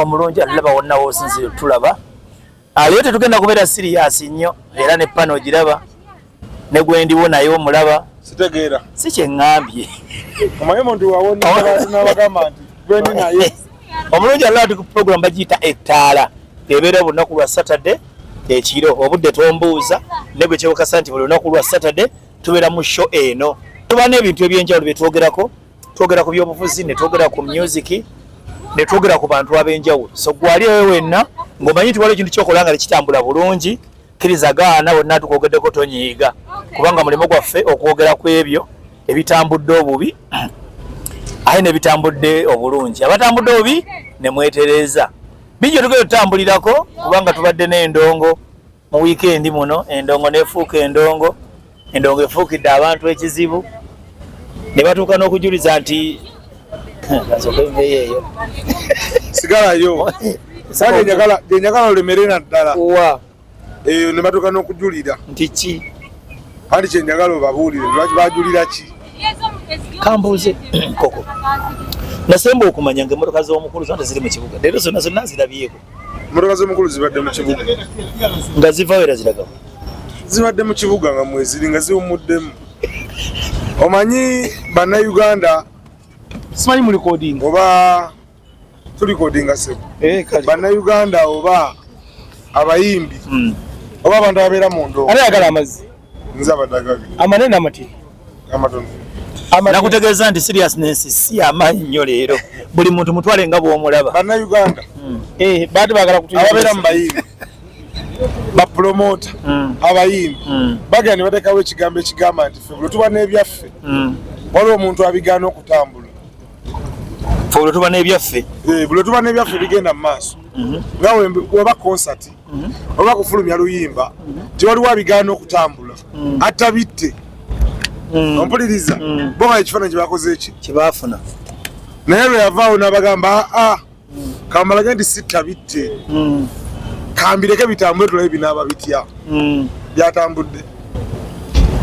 omulungi alaba wonna wosinzire tulaba leero tetugenda kubeera serious nnyo era ne pano ogiraba ne gwendiwo naye omulaba sitegeera si kyeŋŋambye omanyi muntu wawona n'abagamba nti gwendi naye omulungi alaba ku program bagiyita ettaala ebeera olunaku lwa Saturday ekiro obudde tombuuza ne bwe kyewakasa nti buli lunaku lwa Saturday tubeera mu show eno tuba n'ebintu ebyenjawulo bye twogerako twogera ku byobufuzi ne twogera ku music ne twogera ku bantu ab'enjawulo so gwali ewe wenna ng'omanyi nti waliwo ekintu kyokola nga tekitambula bulungi kirizagaana bonna tukogeddeko tonyiiga kubanga mulimu gwaffe okwogera ku ebyo ebitambudde obubi aye ne bitambudde obulungi abatambudde obubi ne mwetereza bijjo tugenda tutambulirako kubanga tubadde n'endongo mu wiikendi muno endongo nefuuka endongo efuukidde abantu ekizibu ne batuuka n'okujuliza nti eyo sigalayo genjagala olemere naddala eyo ne batuuka n'okujulira nti ki andi kyenjagala obabuulire lwaki bajulira ki kambuuze koko nasemba okumanya ng'emmotoka z'omukulu zonna ziri mu kibuga leero zonna zonna zirabyeko emmotoka z'omukulu zibadde mu kibuga nga zivawo era ziragamu zibadde mu kibuga nga mweziri nga ziwumuddemu omanyi bannayuganda simanyi mu recording oba tulikodinga sebo bannayuganda oba abayimbi oba abantu ababeera mu ndongo ale yagala amazzi nze abadagabi amanene amatono amatono nakutegeeza nti seriousness si amaanyi nnyo leero buli muntu mutwale nga bw'omulaba bannayuganda baati baagala ababeera mu bayimbi bapromota abayimbi bagenda ne bateekawo ekigambo ekigamba nti ffe bwe tuba n'ebyaffe waliwo omuntu abigaana okutambula ffe bwe tuba n'ebyaffe bwe tuba n'ebyaffe bigenda mu maaso nga weba konsati oba kufulumya luyimba tiwaliwo abigaana okutambula atabitte ompuliriza bonga ekifaananyi kyebakoze eki kyebaafuna naye lwe yavaawo n'abagamba kambalage nti sittabitte kambireke bitambule tulabe binaaba bitya byatambudde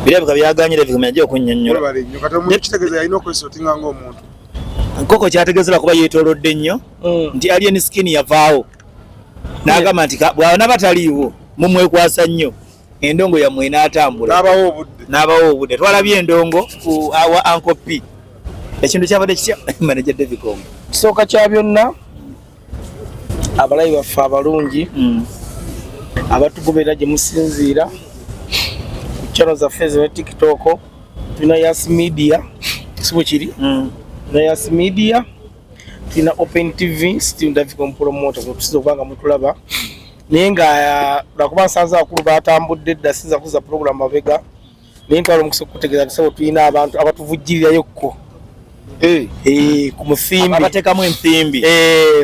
birabika byaganyira bikamanya okunnyonnyola kati omuntu kitegeeza yalina okwesotinga ng'omuntu nkoko kyategeezera kuba yeetoolodde nnyo nti alien skin yavaawo n'agamba nti bw'aba bataliiwo mumwekwasa nnyo endongo yammwe n'atambula n'abawo obudde twalabye endongo ku awa Uncle P ekintu kyabadde kitya manager David Kombo kisooka kya byonna abalayi baffe abalungi abatugoberera gye musinziira ku channel zaffe za TikTok tulina Yas Media sibo kiri na Yas Media tulina Open TV Steve David Kombo promoter ngo tusize okubanga mutulaba naye nga lwakuba nsanze akulu batambudde dda sinza kuza program Mabega naye ntwala omukisa okutegeeza nti sebo tulina abantu abatuvujjirirayokko ku musimbi abateekamu ensimbi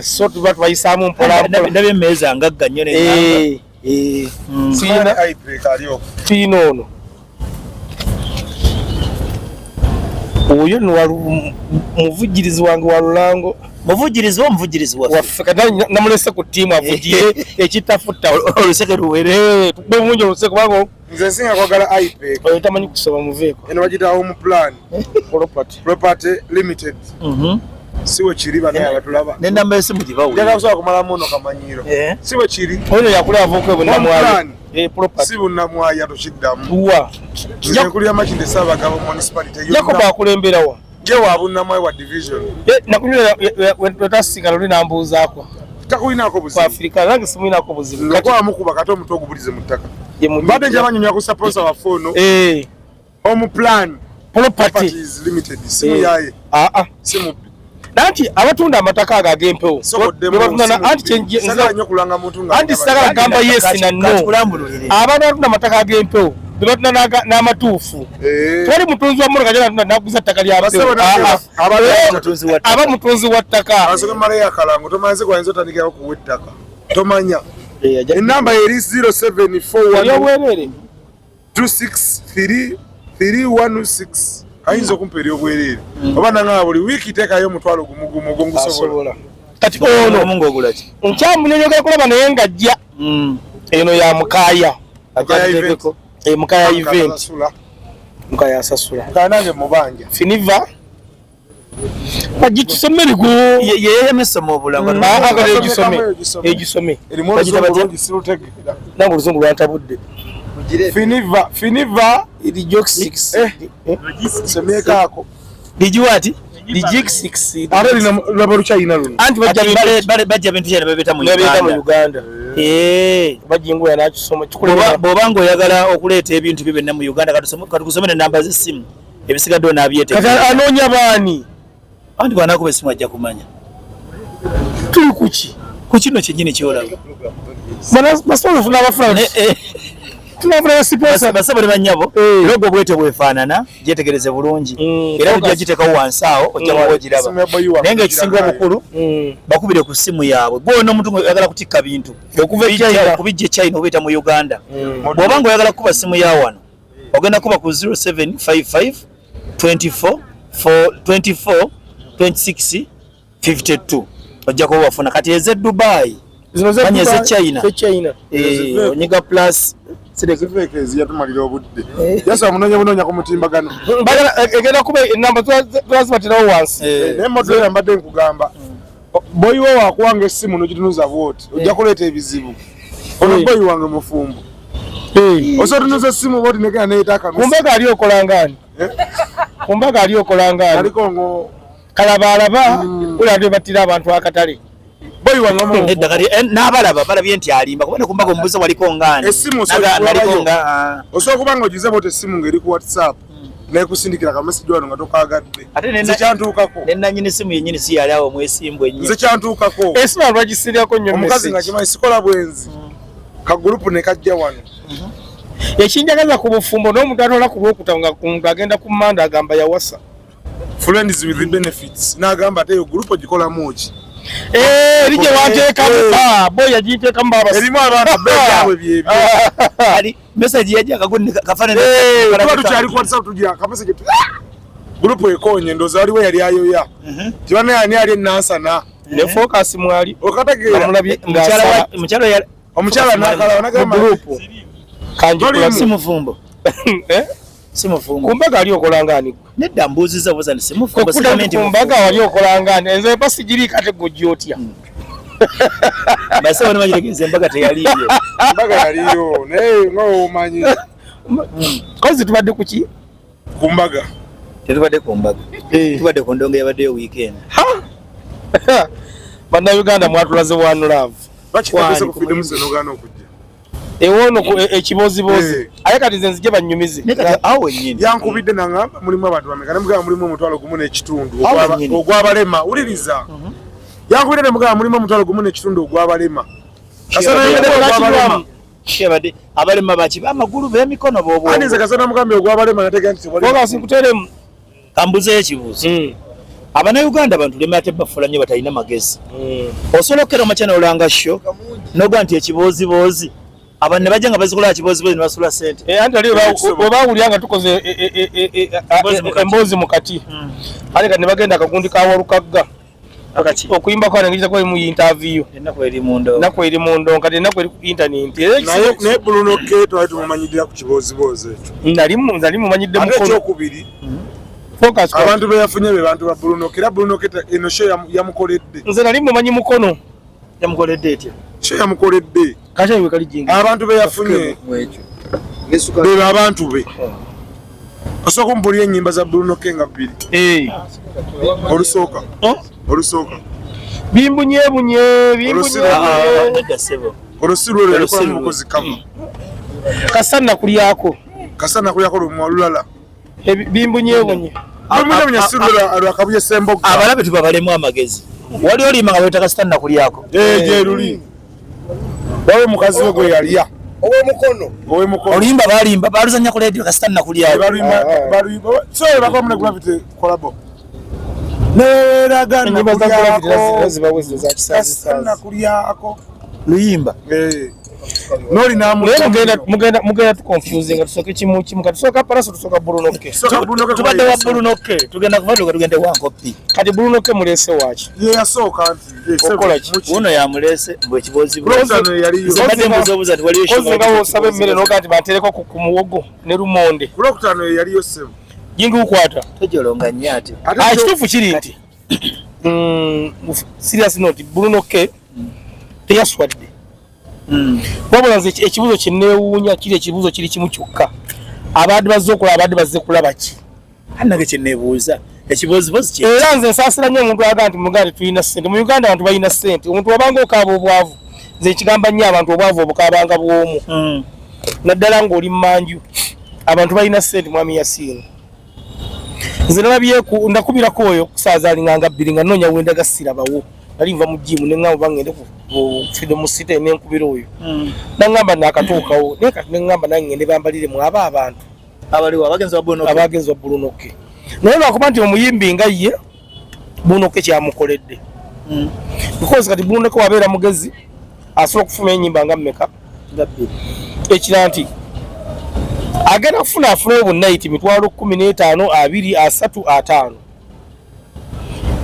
so tuba tubayisaamu mpola ndabye emmeeza ngagga nnyo tulina ono oyo muvujjirizi wange wa Lulango muvujjirizi omuvujjirizi waffe kati namulese ku ttiimu avujjire ekitafutta oluseke luwere tukube mungi oluseke kubanga nze nsinga kwagala IPEC oyo tamanyi kusoma muveeko eno bagita home plan property limited siwe kiri banaye abatulaba nennamba y'essimu gibawe njagala kusobola kumalamu ono kamanyiiro siwe kiri ono yakulaba avuuka bunnamwayi si bunnamwayi atukiddamu wa nkulira makinde Ssaabagabo municipality Jacob akulemberawa je wa bunnamwayi wa division nakunywa wetasinga luli nambuuzaako takulinako buzibu kwa Afrika nange simulinako buzibu lwakuba mukuba kati omuntu ogubulize mu ttaka mbadde njabanyumya ku sponsor waffe ono home plan properties limited simu yaye simu nanti abatunda amataka ago ag'empewo anti sagala gamba yes na no abantu abatunda amataka ag'empewo bebatunda n'amatuufu tewali mutunzi wa mmotoka gyatunda naguza ttaka lya mpewo aba mutunzi wa ttaka asomemala yakalango tomanze gwanyiza otandikirako kuwa ettaka tomanya enamba eri 0741 263 ayinza okumpa eri obwereere oba nanga buli wiiki teekayo omutwalo gumugumu ogwongusobola kati ono omungogulaki nkyamunonyogera kulaba naye ng'ajja eno ya Mukaya Mukaya event Mukaya asasula Mukaya nange mubanja Finiva Bagitusomere go ye mesomo obulanga egisome erimu oluzungu sirutegera nango oluzungu lwantabudde finiva iri joke 6 semyekaako dijuati Dijik 6 ate laba lukyayina luno anti bajja bintu kyana babeta mu Uganda bajinguya nakisoma bw'obanga oyagala okuleeta ebintu bibyenna mu Uganda katukusomere namba z'essimu ebisigadde onaabyete kati anoonya baani anti bwanakuba essimu ajja kumanya tuli kuki ku kino kyennyini kyolaba basobola ofuna abafulani basaba ne bannyabo era ogwo obwete bwefaanana gyetegereze bulungi era ojja giteekawo wansi awo ojja kuba ogiraba naye ng'ekisinga obukulu bakubire ku ssimu yaabwe gwona omuntu oyagala kutikka bintu okubijja China obeeta mu Uganda bw'obanga oyagala kuba ssimu ya wano ogenda kuba ku 0755 24 26 52 ojja kuba wafuna kati eze Dubai kanye ze China onyiga plus sireke yatumalira obudde yasa munoonya ku mutimbagano egenda kuba enamba twazibatirawo wansi naye modera mbadde nkugamba boyi wo wakuwanga essimu nogitunuza bwoti ojja kuleeta ebizibu ono boyi wange mufumbo osotunuza essimu bwoti negenda neyitaaka kumbaga ali okolangani kumbaga ali okolangani aliko ngo kalabalaba ulande batira abantu akatale boyi wange mu eddagali n'abalaba balabye nti alimba kubona kumbaga omubuza waliko ngani essimu osobola kubanga ogize bwoti essimu ng'eri ku WhatsApp nekusindikira kamesiji wano nga tokaagadde nze kyantuukako nenanyini simu yennyini si yali awo mwesimbwa ennyo nze kyantuukako essimu abantu bagisindikako nnyo omukazi nga kimanyi sikola bwenzi kagurupu ne kajja wano ekinjagaza ku bufumbo n'omuntu atola ku lwokuta nga omuntu agenda ku mmanda agamba yawasa friends with the benefits n'agamba ate eyo gurupu ogikolamu ki erije wateekamu boy yagiteekamu baba erimu abantu byaabwe byebyo ali message yajja kagundi kafanana tukyali ku WhatsApp tugira kamesage gurupu ekonye ndoza waliwo yali ayoya tibana yani ali enansana ne focus mwali okategeera omukyala nakala nagamba gurupu kanji kula simufumbo simufumbo kumbaga ali okolangani nedda mbuuziza buza ni simufumbo sikamenti kumbaga ali okolangani enze basi giri kate gojotya basa wana majirigeze mbaga teyaliyo mbaga yaliyo naye ngo umanyi kozi tubadde kuki kumbaga tetubadde kumbaga tubadde ku ndongo yabaddeyo weekend banda Uganda mwatulaze one love bakikose ku fidimu zenogana okujja ewono ekibozibozi aye kati nze nzije banyumize awo nyini yankubidde nangamba mulimu abantu bameka nemugamba mulimu omutwalo gumu n'ekitundu ogw'abalema wuliriza yankubidde nemugamba mulimu omutwalo gumu n'ekitundu ogw'abalema abalema baki bamagulu b'emikono boboanize kasana mugambi ogw'abalema nategera nti ogasikuteremu kambuzeyo ekibuuzo abannayuganda abantu lema ate bafula nnyo batalina magezi osobola okukera omakya n'olanga sho noga nti ekibooziboozi abantu ne bajja nga bazikola kibooziboozi ne basula ssente anti ali webawulira nga tukoze emboozi mu kati ate kati ne bagenda akagundi kawalukagga okuyimba kwana ngirita kwali mu interview ennaku eri mu ndo kati ennaku eri ku internet naye Bruno K twali tumumanyidira ku kibooziboozi ekyo nali mumanyidde ate ekyokubiri abantu beyafunye be bantu ba Bruno K era Bruno K eno show yamukoledde nze nali mumanyi mukono yamukoledde etya show yamukoledde kasha we kali jinga abantu beyafunye be abantu be osoko mbulira ennyimba za Bruno K nga bbiri olusooka bimbunye olusiru olwo yakola mu bukozi kama kasana kulyako lumwalulala bimbunye siru lwakabuye semboga abalabe tubabalemu amagezi wali olima nga weta kasitani nakulyako gyeruli wawe mukazi we gwe yalya ow'emukono oluyimba balimba baluzanya ku leediyo kasitani nakulyako bakwa mune gravity kolabo nakulyako luyimba mugenda tukonfusing nga tusooka kimu katusooka paraso tusooka Bruno K tubadde wa Bruno K tugenda kuva tugende wankopi kati Bruno K mulese waki ye yasooka nti uno yamulese bwekibozi Kulokutano nga wosaba emmere noga nti batereko ku muwogo ne lumonde Kulokutano yaliyo sebo jingi ukwata tojolonga nyati kituufu kiri nti serious note Bruno K teyaswadde wabula nze ekibuzo kyenneewuunya kiri ekibuzo kiri kimu kyokka abadde bazze okulaba abadde bazze kulaba ki annage kyenneebuuza ekibozibozi era nze nsaasira nnyo omuntu aga nti mu Uganda tulina ssente mu Uganda abantu balina ssente omuntu wabanga okaaba obwavu nze ekigamba nnyo abantu obwavu obukaabanga bwomu naddala ng'oli mmanju abantu balina ssente mwami Yasiino nze nalabyeku ndakubirako oyo kusaaza alinganga 2 nga nnoonya wenda gasirabawo nali nva mu jimu neŋŋamba bangende ku freedom city nenkubira oyo naŋŋamba naakatuukawo naye kati neŋŋamba nange ngende bambalire mu abantu abaliwo abagenzi wa Bruno K naye lwakuba nti omuyimbi nga ye Bruno K kyamukoledde because kati Bruno K wabeera mugezi asobola okufuna ennyimba nga mmeka ekira nti agenda kufuna obunaiti 15 20 3 5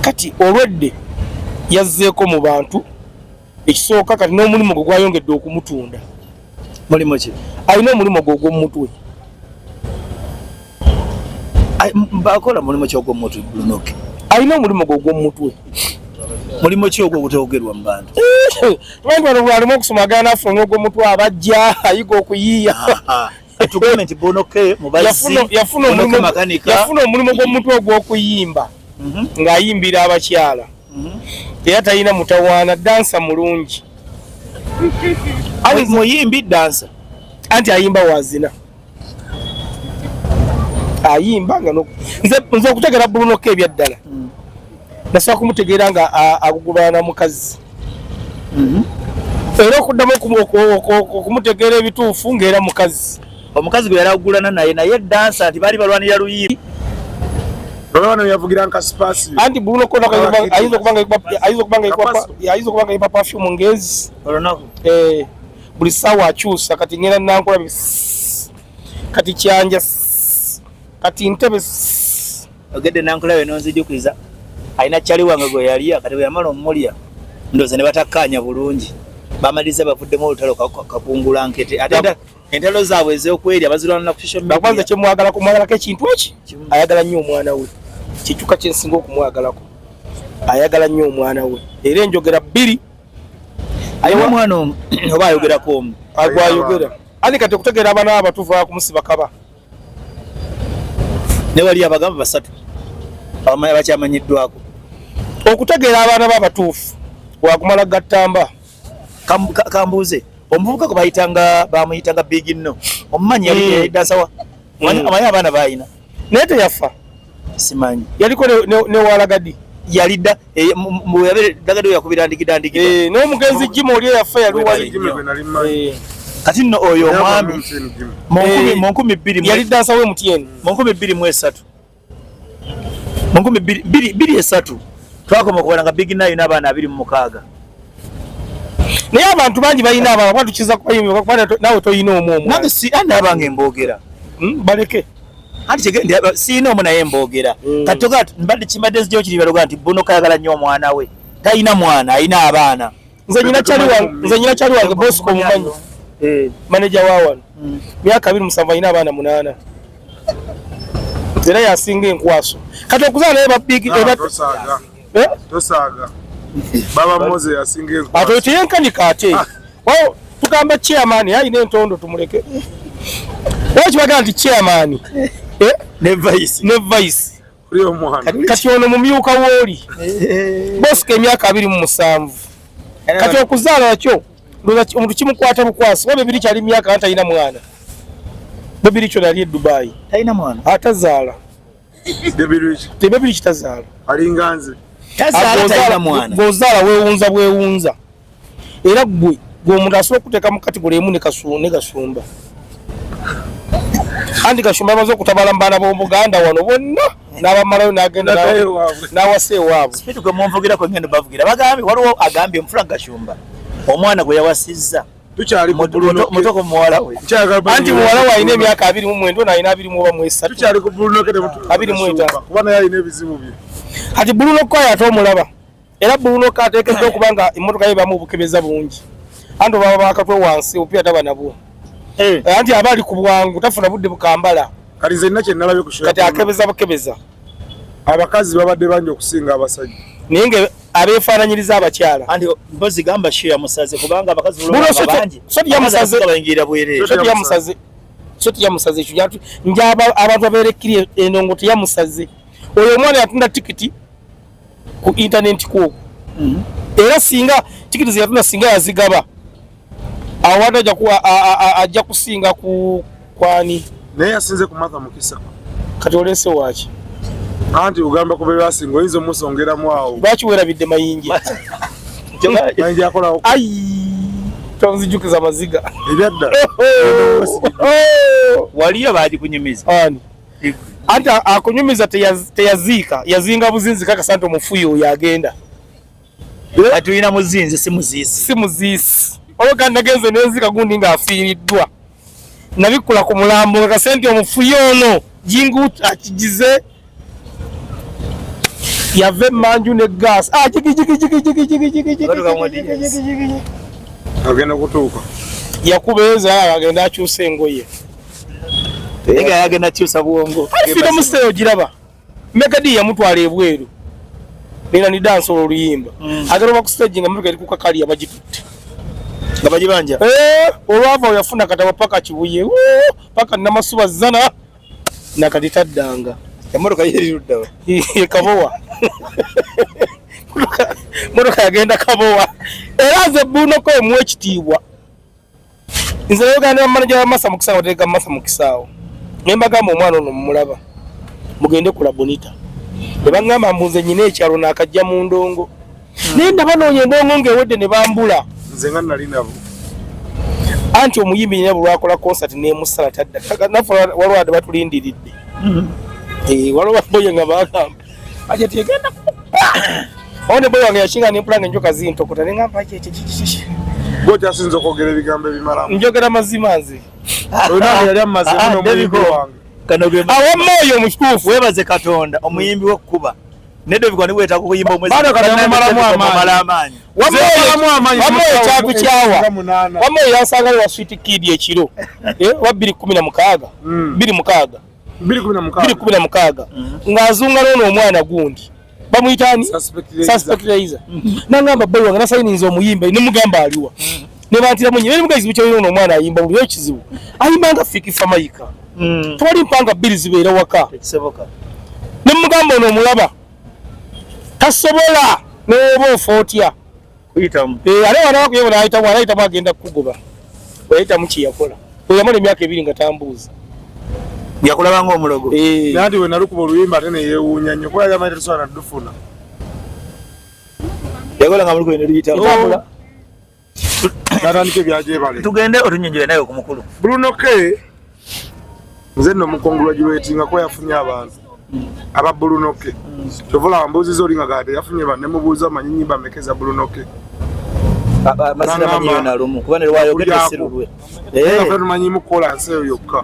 kati olwedde yazzeeko mu bantu ekisooka kati n'omulimu gwe gwayongedde okumutunda mulimu ki alina omulimu gwe ogw'omumutwe bakola mulimu ki ogw'omumutwe Bruno K alina omulimu gwe ogw'omumutwe mulimu ki ogwo ogutoogerwa mu bantu tumanyi bano bwalimu okusomagana n'afuna ogw'omutwe abajja ayiga okuyiiya tugambe nti Bruno K mubazi yafuna omulimu gw'omutwe ogw'okuyimba ng'ayimbira abakyala era talina mutawaana dansa mulungi muyimbi dansa anti ayimba wazina ayimba nga nze okutegera Bruno K ebyaddala nasobola kumutegeera nga agugubana mukazi era okuddamu okumutegeera ebituufu ng'era mukazi omukazi gwe yali agulana naye dansa nti baali balwanira luyiiri Bwana yavugira nka spasi anti Bruno K ayinza okubanga yipa perfume ngezi buli ssaawa akyusa kati ngenda nankola kati kyanja kati ntebe ogedde nankola we nonzijukiriza alina kyali wange gwe yalya kati bwe yamala omulya ndooza ne batakkaanya bulungi bamaliza bavuddemu olutalo kakungula nkete ate entalo zaabwe ez'okwerya bazirwanira ku social media bakwanza kyemwagala kumwagalako ekintu eki ayagala nnyo omwana we kikyuka kyensinga okumwagalako ayagala nnyo omwana we era enjogera 2 ayiwa omwana oba ayogerako omu agwayogera ani kati okutegeera abaana abatuufu bakumusiba kaba ne wali abagamba 3 abamanya bakyamanyiddwako okutegeera abaana b'abatuufu wakumala gattamba kambuuze omuvubuka bamuyitanga big nno omumanyi yali dansawa amanyi abaana bayina naye teyafa simanyi yaliko ne walagadi yalidda dagadi yakubira ndigidandigi n'omugenzi Jim oli yafa yali wali kati nno oyo omwami mu 2000 yali dansawe Mutieni mu 2023 mu 2023 twakoma okubona nga big nayo n'abaana 26 naye abantu bangi balina abaana batukiza kubayimba nawe toyina omwo nange si abange emboogera baleke anti siina omu naye emboogera kati toga mbadde kimbadde zijjo kiri baloga nti Bruno K ayagala nnyo omwana we talina mwana alina abaana nze nyina kyali wange Bosco mumanyi manager wa wano myaka 27 alina abaana 8 era yasinga enkwaso kati okuzaala naye babigi tosaaga baba Moze yasinga enkwaso ato teyenkanika ate wao tugamba chairman alina entondo tumuleke wakibaga nti chairman ne vice uli omwana kati ono mumyuka woli Bosco emyaka 27 kati okuzaala kyo omuntu kimukwata bukwasi wabe biri kyali myaka anta ina mwana bebiri kyo nali e Dubai talina mwana atazaala bebiri kitazaala alinganze tazaala mwana gozaala weewunza era gwe omuntu asobola okuteeka mu kategori emu ne Kasumba anti Kasumba amaze okutabala mu baana b'Obuganda wano bonna n'abamalayo n'agenda n'awasa ewaabwe sipitu gwe munvugirako ngendo bavugira bagambye waliwo agambye omufula Kasumba omwana gwe yawasizza tukyali ku mutoko muwala we anti muwala we alina emyaka 29 n'alina 23 tukyali ku Bruno K 25 kuba naye alina ebizibu bye kati Bruno K ate omulaba era Bruno K ateekeddwa okuba nga emmotoka ye bamu obukebeza bungi anti baba bakatwe wansi opya taba nabwo anti abali ku bwangu tafuna budde bukambala kati nze nina kye nalabye ku show kati akebeza abakazi babadde bangi okusinga abasajja naye nga abeefaananyiriza abakyala anti mpozi gamba show ya musaze kubanga abakazi bangi soti ya musaze ekyo njaba abantu abeerekkiri endongo teyamusaze oyo omwana yatunda tikiti ku internet kwokwo era singa tikiti zeyatunda singa yazigaba awo wata ajja kusinga ku kwani naye yasinze ku Martha Mukisa kati olese waki anti ugamba kubeera asinga oyinza omusongeramu awo lwaki weerabidde mayingi mayingi akolawo tonzijukiza maziga ebyadda waliyo baadi kunyumiza ani anti akunyumiza teyaziika yazinga buzinzi kakasa nti omufuyi oyo agenda atulina muzinzi si muziisi olwoka nagenze nenzika gundi ng'afiiriddwa nabikula ku mulambo kakasa nti omufuyi ono jingu akigize yava emmanju ne gaasi agenda kutuuka yakubeeza agenda akyusa engoye ega yagenda kyusa bwongo fira museo giraba Megadi yamutwala ebweru nina ni dance oluyimba agero ba ku stage nga mutuka eri kukakali abagitutte nga bagibanja olwava yafuna kataba paka kibuye paka namasuba zana nakatitaddanga emotoka yeri ruddawa kabowa motoka yagenda kabowa era nze Bunoko emu ekitiibwa nze yoganda na manager wa Masa Mukisaawo tega Masa Mukisaawo nembagamba omwana ono mumulaba mugende kula bonita nebangamba mbuze nyine ekyalo nakajja mu ndongo nenda banoonya endongo ngewedde ne bambula nze nga nali nabo anti omuyimbi nyina bulwakola concert nemusala tadda nafu walwadde batulindiridde waliwo boye nga bagamba aje tegenda one boye wange yashinga nempulanga enjoka zintokota nengamba gokyasinza okwogera ebigambo ebimalamu njogera mazima nze onaani yali amazemu n'omuyimbi wange awammoyo omukituufu webaze Katonda omuyimbi w'okkuba neddo bikwa niweta kuyimba omwezi amaanyi wammoyo kyakukyawa wammoyo yansangayo wa Sweet Kid ekiro wa 216 ng'azunga n'ono omwana gundi bamuyitani suspectizer nangamba boy wange nasayiniza omuyimba nemugamba aliwa nebantiramu nyine mugazi bucyo n'ono omwana ayimba buli ekizibu ayimbanga fiki famayika twali mpanga bbiri zibeera waka ekisoboka nemugamba ono omulaba tasobola n'oba ofootya kuyitamu ale wanawa kuyebona ayitamu agenda kukugoba oyayitamu kiyakola oyamala emyaka 2 nga tambuuza yakulabanga omulogo nanti we nalukuba oluyimba ate neyewuunya nnyo kuba yamaite tusobola naddufuna yakola nga muliko neluyitambula natandika ebyajebale tugende otunyonjole naye ku mukulu Bulunoke nze nno omukongulwagiretinga kuba yafunye abantu aba Bulunoke kyovola wambuuziza olinga gade yafunye banne mubuuza amanyi nnyimba mekeza Bulunoke masina manyiyo nalumu kuba nelwayogedde sirulwe tumanyimu kukola nsi eyo yokka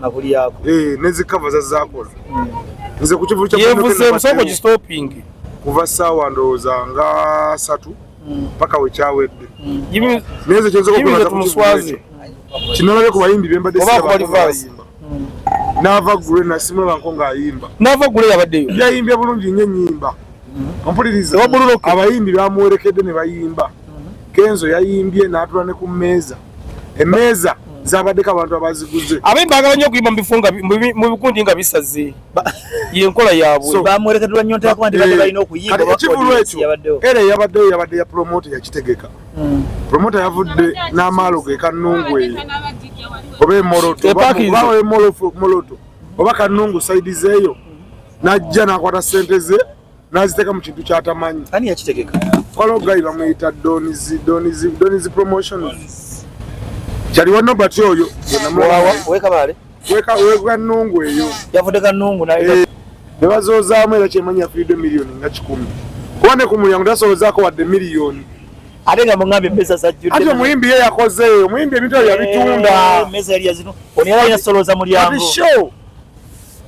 nezikava zazakola nze ku kivu kuva ssaawa ndowooza nga 3 paka wekyawedde naye nze kyenzokumuswazi kinolabye ku bayimbi bembadde bayimba naava gule nasimula banko ng'ayimba naava gule yabaddeyo yayimbye bulungi nnyo ennyimba ompuliriza abayimbi bamuwerekedde ne bayimba Kenzo yayimbye n'atula ne ku mmeeza emmeeza zabaddeko abantu abaziguze abayimbi bagala nnyo okuyimba mu bikundi nga bisaze yenkola yaabwe bamuwerekeddwa nnyo nteeka nti badde balina okuyimba ekivulu ekyo era eyabaddeyo yabadde ya promote yakitegeka promote yavudde n'amaalo ge kannungu eyo oba emoloto oba kannungu saidi zeeyo n'ajja n'akwata ssente ze n'aziteeka mu kintu ky'atamanyi ani yakitegeka Kologai bamuyita Donizi Promotions kyaliwo Nobert oyo wekabale weka nnungu eyo yavudde kannungu naye ne bazoozaamu era kyemanyi yafiiridde miliyoni nga 10 kuba ne ku mulyango tasolozaako wadde miliyoni ate nga muŋŋambye emmeza zajjudde ate omuyimbi ye yakoze omuyimbi ebintu ebyo yabitunda emmeza yali yazino ono yali alina solooza mulyango show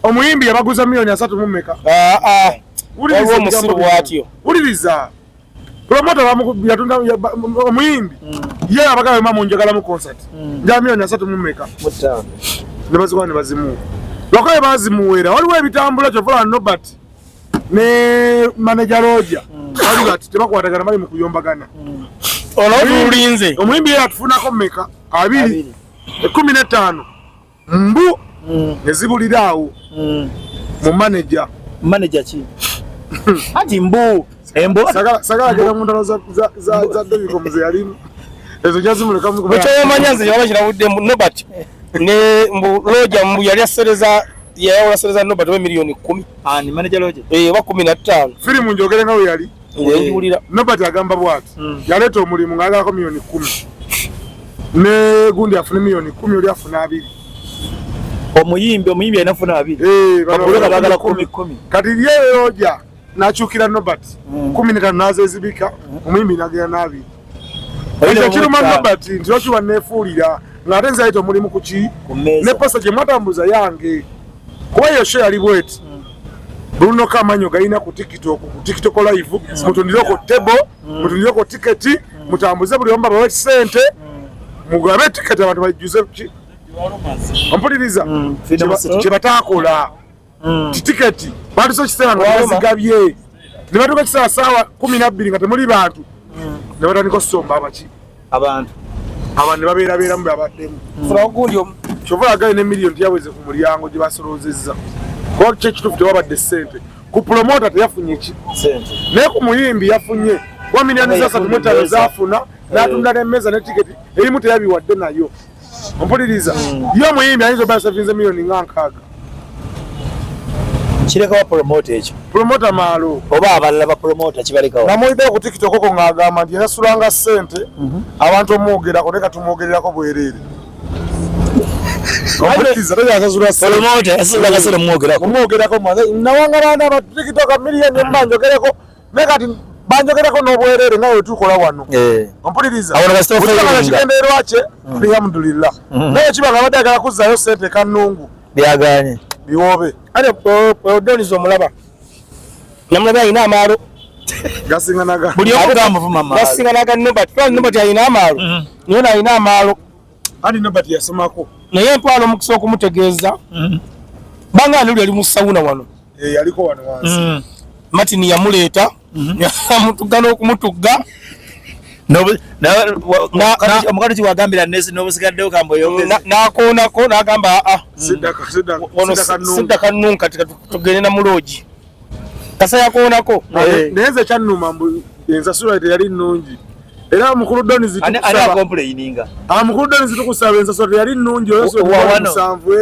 omuyimbi yabaguza miliyoni 3 mu mmeka omusiru bwatyo wuliriza promota yatunda omuyimbi ye abagaba mamu njagala mu concert nja miliyoni 3 mu mmeka ne bazikuba ne bazimu Lwakoye bazimuwera waliwo ebitambula kyovola Nobert ne manager Roger wali bati tebakwatagana bali mu kuyombagana olwatulinze omuyimbi yatufunako mmeka 215 mbu nezibuliraawo mu manager ki ati mbu embo sagala gera mu ndalo za David Muze yalimu ezo jazimuleka mu kubakyomanya nze yabashirabudde mu Nobert ne mbu Roger mbu yali asereza yasereza Nobert we milioni 10 ni manager Roger wa 15 filimu njogere ngawe yali njulira Nobert agamba bwati yaleta omulimu ng'agako milioni 10 ne gundi afuna milioni 10 oli afuna 2 omuyimbi anafuna 2 bakuleka bagala 10 kati ye Roger nachukira Nobert 15 nazezibika omuyimbi nagera nabi ekyo kiruma Nobert ntiro kiwa nefuulira ng'ate nze ayita omulimu kuki ne posa gye mwatambuza yange kuba iyo show yali bweti Bruno Kamanyo galina ku TikTok live mutundireko table mutundireko tiketi mutambuze buli omba bawe sente mugabe tiketi abantu bajuze ompuliriza kyebatakola tiketi batuso kiseera nga bazigabye ne batuka kiseera saawa 12 nga temuli bantu ne batandika okusomba abantu ne babeerabeeramu babaddemu gundi kyovola gali ne miliyoni tiyaweze ku mulyango gye basolozezza kuba kyekituufu tewabadde ssente ku promota teyafunye ki naye ku muyimbi yafunye 1 milioni za 35 zafuna n'atunda n'emmeeza ne tiketi erimu teyabiwadde nayo ompuliriza yo omuyimbi ayinza obba yasavinze miliyoni nga 6 kirekawo promota ekyo promota maalo oba abalala ba promota kibalekawo namuyiddeko ku tiktok oko ng'agamba nti yasulanga ssente abantu omwogerako ne katumwogererako bwereere omwogerako nawangalaana abatikitoka miliyoni emba njogereko naye kati banjogerako n'obwereere nga wetukola wano ompuliriza kigendeerwa kye alhamdulillah naye kiba nga badde agala kuzzaayo ssente kannungu byaganye biwoobe ate odoniza omulaba namulaba alina amaalo gasinganaga buli omugambuvuma amaalo gasinganaga Nobert alina amaalo niyo nalina amaalo andi Nobert yasomako naye ntwala omukisa okumutegeeza banga nuli yali mu sawuna wano yaliko wano wansi Martin yamuleeta yamutugga n'okumutugga omukati kiwagambira nesi n'obusigaddewo kambo yongeze n'akoonako n'agamba sidda kannungu kati tugende na muloogi kasa yakoonako naye nze kyannuma mbu ensasula teyali nnungi era mukulu Donizi tukusaba ensasula teyali nnungi olwomusanvu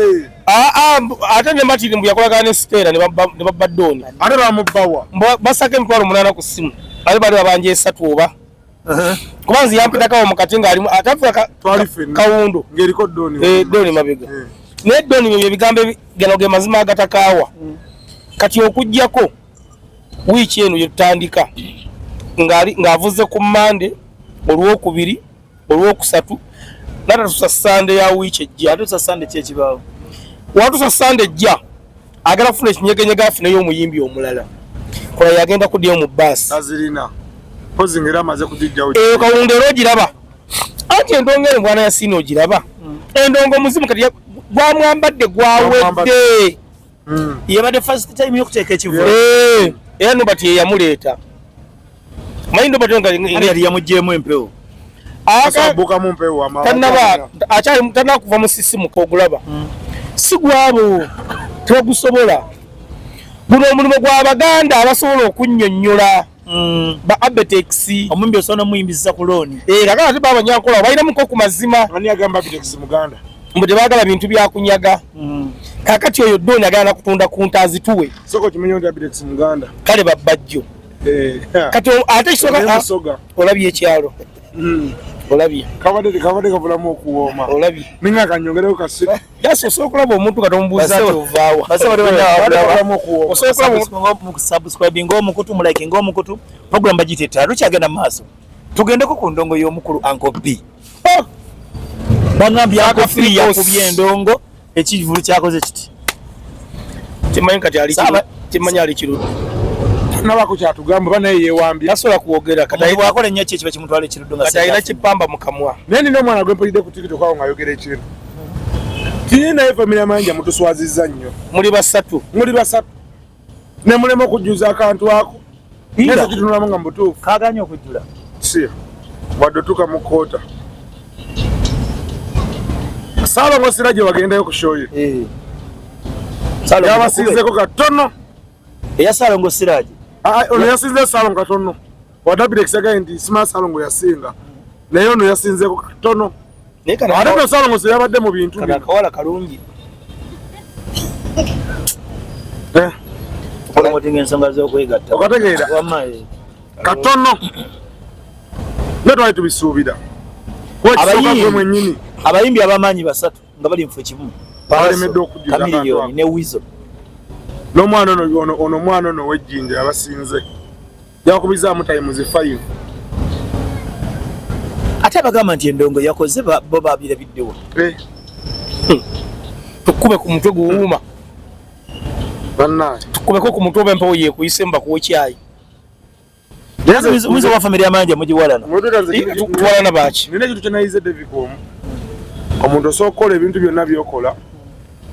ate ne Martin mbu yakolagana ne Stella ne babba Doni ate bamubbawa basaka 8,000 ku ssimu ate bali babanja 3 oba kubanzi yampitakawo mukati ng'alimu atafuka kawundo ng'eriko Doni Doni mabega naye Doni bye bigambo gano ge mazima agatakaawa kati okuggyako wiiki eno yetutandika ng'avuze ku Mande olwokubiri olwokusatu natatusa Sande ya wiiki ejja atusa Sande kyekibaawo watusa Sande ejja agala kufuna ekinyegenyega afuneyo omuyimbi omulala kola yagenda kuddayo mu bbaasi azirina pozi ngera amaze kujijjawo kawundo era ogiraba anti endongo eno bwana Yasiina ogiraba endongo muzimu kati gwamwambadde gwawedde yabadde first time yokuteeka ekivulo era Nobert ye yamuleeta manyi Nobert yali yamuggyemu empewo asabukamu mpewo tanaba kuva mu sisimu kogulaba si gwabo tebagusobola guno omulimu gw'Abaganda abasobola okunnyonnyola ba Abetex omumbi osobola muyimbiza ku looni kakati ate babanyankola balinamuko ku mazima ani agamba Abetex Muganda mbu tebaagala bintu byakunyaga kakati oyo Doni agala kutunda ku nte azituwe soko kimenyo nti Abetex Muganda kale babbajjo kati ate kisoka olabye ekyalo olabye kabadde kavulamu okuwooma olabye ninga kanyongereko kasi yasi osobola okulaba omuntu kati omubuuza ati ovaawa subscribe ng'omukutu mulike ng'omukutu program bagite ttaala tukyagenda mu maaso tugendeko ku ndongo y'omukulu Uncle B bangambye akofiri yakubye endongo ekivulu kyakoze kiti kimanyi kati kimanyi ali kirudde nabako kyatugamba banaye yewambye tasobola kwogera kati bwakola nnyo ki ekiba kimutwala ekiruddo nga alina kipamba mu kamwa naye nina omwana gwe mpulidde ku tiktok awo ng'ayogera ekintu naye family amanja mutuswazizza nnyo. Muli basatu. Ne mulema okujjuza akantu ako. Neza kitunulamu nga mbutuufu. Kaganye okujjula. Si. Wadde tuka mu koota. Salongo Sirajje wagendayo ku show ye. Yabasinzeko katono. Eya Salongo Sirajje. Ono yasinze Salongo katono. Wadabire kisaga nti sima Salongo yasinga. Naye ono yasinzeko katono. Ate Salongo Sirajje yabadde mu bintu. Kana kawala kalungi. Kola motinga ensonga z'okwegatta. Okategeera. Katono. Netwali tubisuubira. Abayimbi abamanyi basatu nga bali mfu kimu. Balemedde okujjuza Kamiliyoni ne Wizo. N'omwana ono mwana ono w'ejjinja abasinze. Yakubizaamu tayimuzi 5. Ate abagamba nti endongo yakoze bo babirabiddewo. Tukube ku mutwe guwuuma. Bannaye. Tukubeko ku mutwe bempewo yeekuyise mbakuwa ekyayi. Wizo wa family amanja mugiwalana. Tuwalana baki. Nina ekintu kyenayize Devicom. Omuntu osooka okukola ebintu byonna by'okola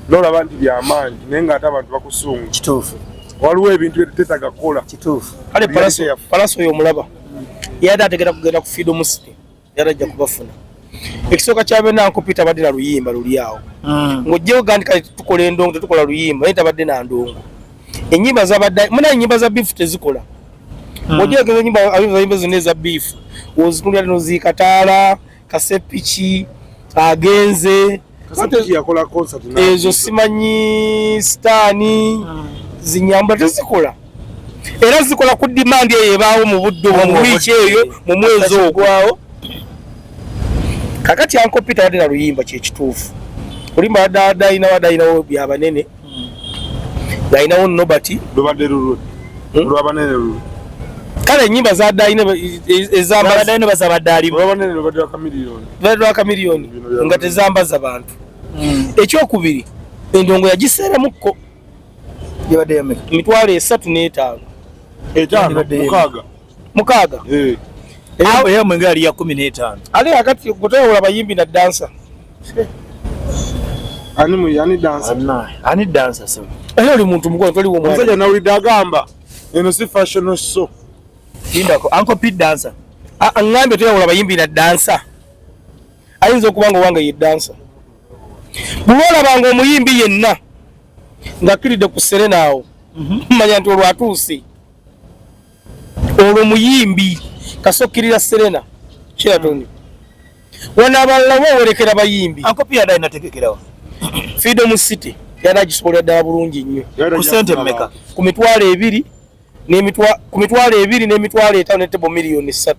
n'olaba nti by'amaanyi naye ng'ate abantu bakusunga. Kituufu. Waliwo ebintu byetuteetaaga kukola. Kituufu. Kale Palaso oyo omulaba. Yadde ategera kugenda ku Freedom City. Yadde ajja kubafuna. Ekisooka ky'abe nanko Peter badde na luyimba luli awo. Ng'ojjeyo gandi kale tukola endongo tetukola luyimba naye tabadde na ndongo. Ennyimba zabadde muna ennyimba za beef tezikola. Ng'ojjeyo gezo ennyimba zonna eza beef. Ozikulira n'ozikataala, Kasepichi, agenze. Kasepichi yakola concert na. Ezo simanyi Stani zinyamba tezikola. Era zikola ku demand eyo ebaawo mu budde mu wiiki eyo mu mwezi ogwawo. Kakati Uncle Peter wadde na luyimba kyekituufu. Olimba wadayinawo byabanene. Dayinawo Nobati. Lubadde lulu. Lwabanene lulu. Kale ennyimba za dayina ezambaza bazabadde lwabanene lubadde Kamiliyoni. Lubadde wa Kamiliyoni nga tezambaza bantu. Ekyokubiri endongo yagiseeramukko. Yabadde yameka. Emitwalo 35. Mukaaga. Eya mwenga yali ya 15. Ale akati kutoyola bayimbi na dansa. Ani dansa. Ani dansa so. Oli muntu mukolo toli wo mwana. Musajja nawulidde agamba eno si fashion show. Indako Uncle Pete dansa. Ngambe toyola bayimbi na dansa. Ayinza okuba nga wange ye dansa. Bulola bango omuyimbi yenna. Ngakiride ku Serena awo. Manya nti olwatuuse. Olwo muyimbi kasokirira Serena Sheraton. Wana abalala werekera bayimbi. Uncle Pete adai nategekerawa. Freedom City yana gisobolera ddala bulungi nnyo. Ku sente mmeka? Ku mitwalo 2 n'emitwalo 5 ne tebo miliyoni 3.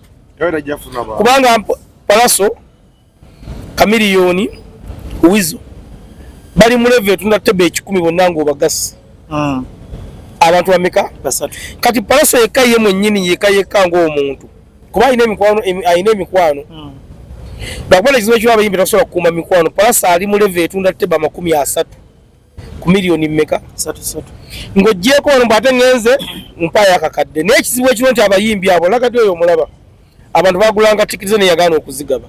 Kubanga Palaso Kamiliyoni Wizo bali mu level tunda tebe 10 bonna ng'obagasi. Abantu bameka basatu. Kati Palaso yekka mwennyini yekka ng'omuntu. Kuba ayina emikwano. Bakubona ekizibu eky'abayimbi tasobola kukuuma mikwano. Palaso ali mu level tunda teba 30 ku miliyoni mmeka? 3. Ng'oggyeko wano mbwate ngenze mpaya akakadde. Naye ekizibu ekiro nti abayimbi abo lagati oyo omulaba. Abantu bagulanga tikiti ze ne yagaana okuzigaba.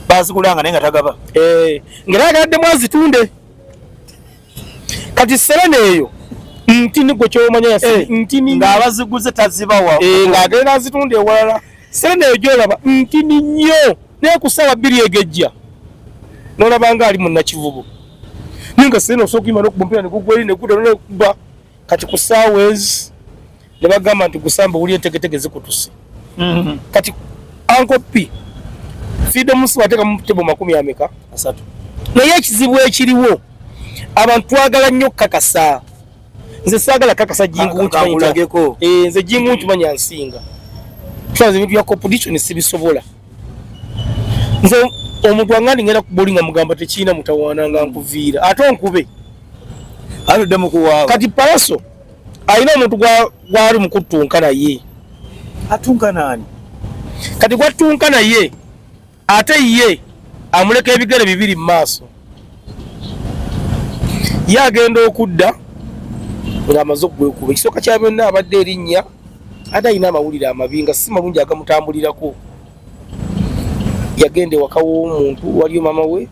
Bazigulanga naye nga tagaba. Ng'era agadde mwazitunde. Kati Serena eyo ntini gwe kyomanya yasi ntini ng'abaziguze tazibawa. Ng'agenda azitunde ewalala. Serena eyo gyolaba ntini nnyo naye ku ssaawa 2 egejja. N'olaba nga ali mu Nakivubo. Ninga Serena osooka kuyima n'okubumpira ne gugwa eri ne gudda n'ekuba. Kati ku ssaawa ezi ne bagamba nti gusamba wuli entegetege zikutuse. Kati Uncle P Freedom City wateeka mu tebo 30. Naye ekizibu ekiriwo abantu twagala nnyo kakasa. Nze saagala kakasa jingu nkimanyako. Nze jingu nkimanya nsinga. Twaze ebintu bya competition sibisobola. Nze omuntu angandi ngenda kubolinga mugamba tekiina mutawaana nga nkuviira. Ate onkube. Aludde mu kuwaawa. Kati Palaso ayina omuntu gwali mu kutunka naye. Atunka nani? Kati gwatunka naye ate ye amuleka ebigere 2 mu maaso. Ye agenda okudda ng'amaze okugwekuba. Ekisooka kya byonna abadde erinnya ate ayina amawulire amabi nga si malungi agamutambulirako. Yagenda ewaka w'omuntu waliyo mama we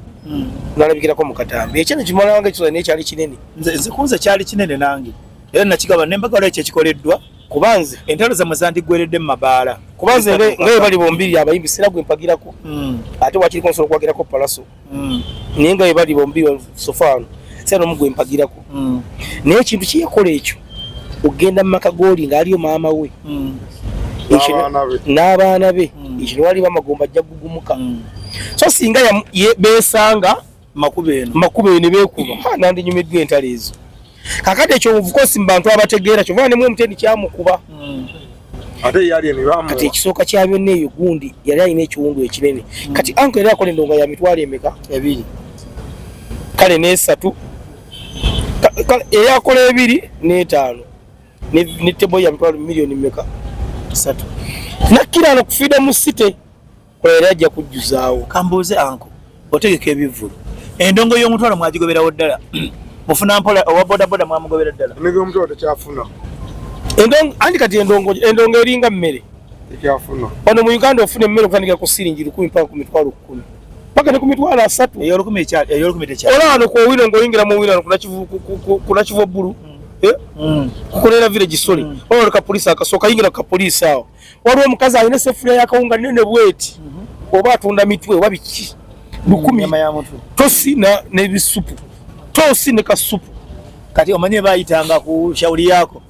nalabikirako mu Katambi ekyana kimala wange kisola n'ekyali kinene nze kunze kyali kinene nange era nakigaba nembaga lwa ekyo kikoleddwa kubanze entalo zamwe zandigweredde mu mabaala kubanze ngaye bali bombiri abayimbi sira gwe mpagirako ate wakiriko nsobola kwagirako palaso naye ngaye bali bombiri sofano sira n'omugwe mpagirako naye ekintu kiyakola ekyo ogenda mu maka g'oli ng'aliyo maama we n'abaana be ekino waliwo amagomba ajja gugumuka so singa besanga makubo eno beekuba nandinyumiddwa entalo ezo kakati ekyo obukosi mu bantu abategeera kyova ne Mwemuteni kyamukuba kati ekisooka kya byonna eyo gundi yali alina ekiwundu ekinene kati anko era akola endongo ya mitwalo emeka 2 kale n'3 eyakola 2 n'5 ne tebo ya mitwalo miliyoni meka 3 nakirano kufida mu city era ajja kujjuzaawo kambuuze anko otegeka ebivulu endongo y'omutwalo mwagigoberawo ddala mufuna mpola owa bodaboda mwamugobera ddala nige omutwalo tekyafuna endongo andi kati endongo eringa mmere tekyafuna wano mu Uganda ofuna emmere okutandika ku siringi 10 mpaka ku mitwalo 10 mpaka ne ku mitwalo 3 ey'olukumi tekyali olano ku wino ng'oyingira mu wino kuna kivu bbulu kukolera village soli wano ka police akasooka yingira ka police awo waliwo omukazi alina sefuliya yakawunga nene bweti oba atunda mitwe oba biki 10 tosi n'ebisupu tosi ne kasupu kati omanye bayitanga ku shauri yako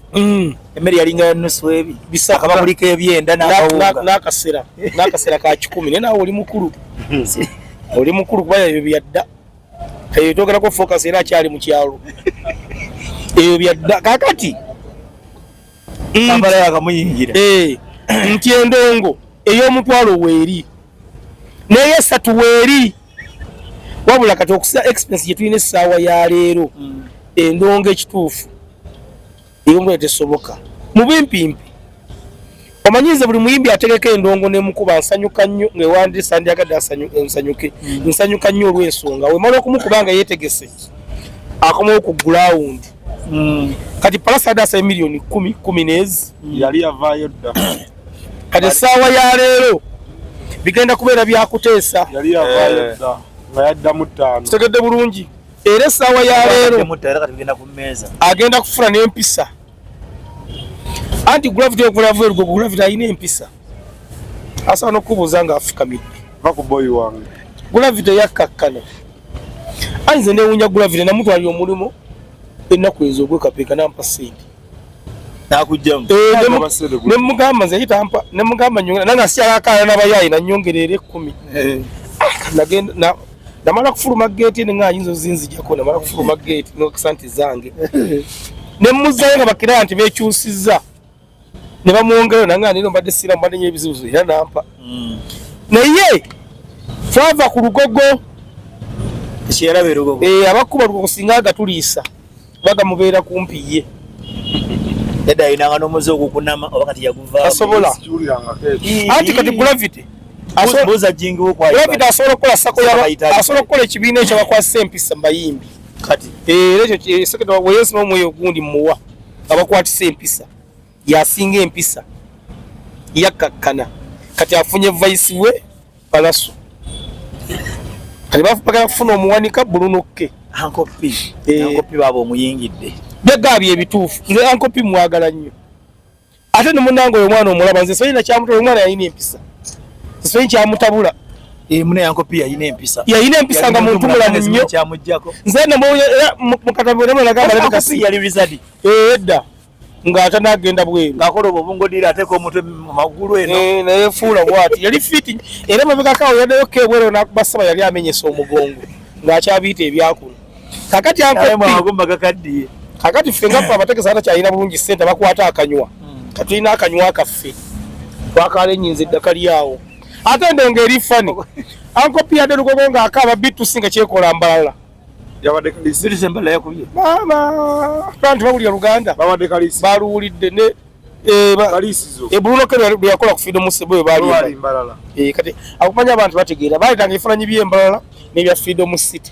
emmere yalinga ya nusu ebi bisaka bakuliko ebyenda n'akasera ka 10 naye naawe oli mukulu kuba ebyo byadda eyo twogerako focus era akyali mu kyalo ebyo byadda kakati kambala yakamuyingira nti endongo ey'omutwalo weeri n'ey'esatu weeri wabula kati okusa expense gye tulina essaawa ya leero endongo ekituufu ey'omutwalo tesoboka mu bimpimpi omanyize buli muyimbi ategeka endongo n'emukuba nsanyuka nnyo ng'ewandisa ndyagadde nsanyuka nnyo olw'ensonga wemala okumukuba nga yeetegese akomawo ku gulawundi kati palasada asa miliyoni 10 n'ezi yali yavaayo dda kati essaawa ya leero bigenda kubeera byakuteesa yali yavaayo dda nga yaddamu 5 kitegedde bulungi era essaawa ya leero agenda kufuna n'empisa anti gravity okulavuergo gravity ayina empisa asobola n'okubuuza nga afukamidde va ku boyi wange gravity yakkakkana anze newunya gravity namutwalira omulimu ennaku ezo ogwekapeeka nampa sente nakujjamu nemugamba nze yitampa nemugamba nyongera nange asikyala akaana n'abayaayi nanyongerera 10 nagenda namala kufuluma geeti nga ayinza ozinzijjako namala kufuluma geeti nosanti zange nemuzzayo nga bakira nti bekyusizza ne bamwongerayo nange anino mbadde sira mbadde nyo ebizibuzo era nampa naye twava ku lugogo abakuba lugogo singa agatuliisa bagamubeera kumpi ye edda ayinanga n'omuze ogukunama oba kati yaguvaako asobola anti kati gravity asobola okukola sako asobola okukola ekibiina ekyo bakwasisa empisa mbayimbi kati era ekyo seketa weyesu n'omwoyo ogundi muwa abakwatisa empisa yasinga empisa yakkakkana kati afunye vice we palaso kati bagala kufuna omuwanika bulunokke ankopi baaba omuyingidde byagaabye ebituufu nze ankopi mwagala nnyo ate ne munnange oyo omwana omulaba nze soyina kyamutula omwana yalina empisa soyina kyamutabula mune yankopi yalina empisa nga muntu mulamu nnyo nze mukatabulemunagamba edda ng'ate n'agenda bweru ng'akola obubungodira ateeka omutwe mu magulu eno nayefuula bwati yali fiti era mabegakawo yaddayo kebwero n'akubasaba yali amenyesa omugongo ng'akyabiyita ebyakuno kakati amagumba gakaddiye kakati ffe ngaffe abategesa atakyalina bulungi ssente bakwata akanywa katulina akanywa akaffe twakala ennyinza eddaka lyawo ate endongo eri fani ankopi yadde lugogo ng'akaaba bitusi nga kyekola mbalala yabadde kalisi bitusi embala yakubye nti bawulira luganda babadde kalisi baluwulidde ne kalisizo ebulunoke lwe yakola ku freedom sebo we bali mbalala kati akumanya abantu bategeera baletanga ebifaananyi by'embalala n'ebya freedom city